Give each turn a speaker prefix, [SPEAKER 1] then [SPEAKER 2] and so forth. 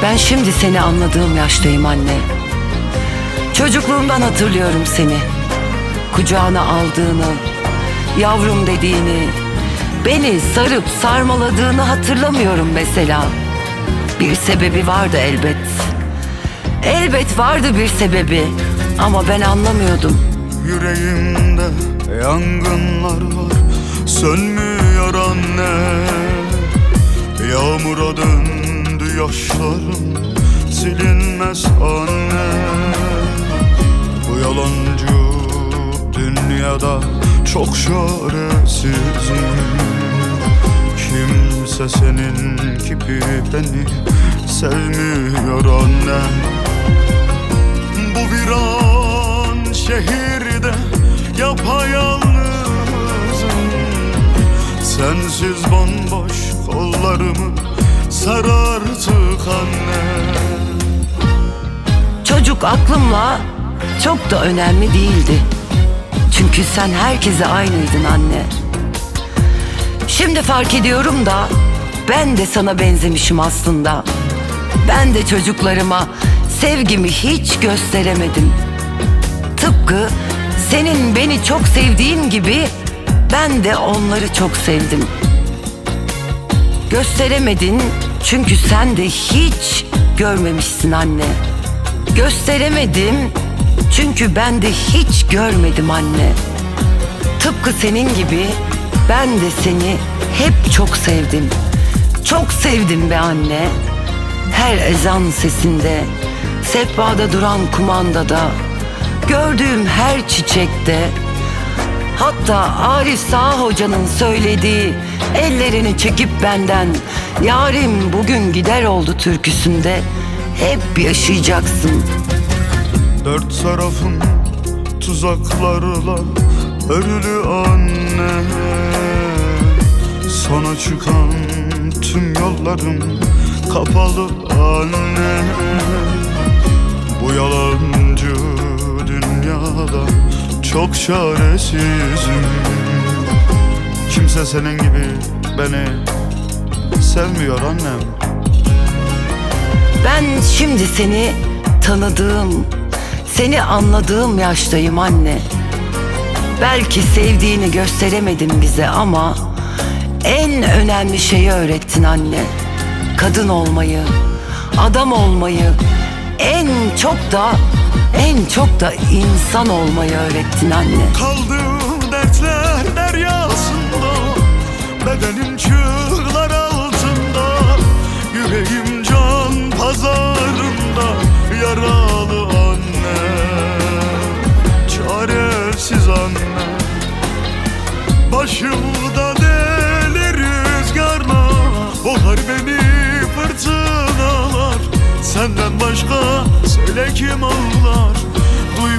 [SPEAKER 1] Ben şimdi seni anladığım yaştayım anne. Çocukluğumdan hatırlıyorum seni. Kucağına aldığını, yavrum dediğini, beni sarıp sarmaladığını hatırlamıyorum mesela. Bir sebebi vardı elbet. Elbet vardı bir sebebi ama ben anlamıyordum.
[SPEAKER 2] Yüreğimde yangınlar var, sönmüyor anne. Yağmura döndü yaşlarım, silinmez anne. Bu yalancı dünyada çok çaresizim. Kimse senin gibi beni sevmiyor anne. Bu viran şehirde yapayalnızım. Sensiz bomboş kollarımı sar artık anne.
[SPEAKER 1] Çocuk aklımla çok da önemli değildi. Çünkü sen herkese aynıydın anne. Şimdi fark ediyorum da ben de sana benzemişim aslında. Ben de çocuklarıma sevgimi hiç gösteremedim. Tıpkı senin beni çok sevdiğin gibi ben de onları çok sevdim. Gösteremedin çünkü sen de hiç görmemişsin anne. Gösteremedim çünkü ben de hiç görmedim anne. Tıpkı senin gibi ben de seni hep çok sevdim. Çok sevdim be anne. Her ezan sesinde, sehpada duran kumandada, gördüğüm her çiçekte, hatta Arif Sağ Hoca'nın söylediği ellerini çekip benden yarim bugün gider oldu türküsünde hep yaşayacaksın.
[SPEAKER 2] Dört tarafım tuzaklarla örülü anne. Sana çıkan tüm yollarım kapalı anne. Bu yalancı dünyada çok çaresizim. Kimse senin gibi beni sevmiyor annem.
[SPEAKER 1] Ben şimdi seni tanıdığım, seni anladığım yaştayım anne. Belki sevdiğini gösteremedin bize ama en önemli şeyi öğrettin anne. Kadın olmayı, adam olmayı, en çok da insan olmayı öğrettin anne.
[SPEAKER 2] Kaldım dertler deryasında, bedenim çığlar altında, yüreğim can pazarında yaralı anne. Çaresiz anne, başımda deli rüzgarlar, boğar beni fırtınalar. Senden başka söyle kim ağlar, duy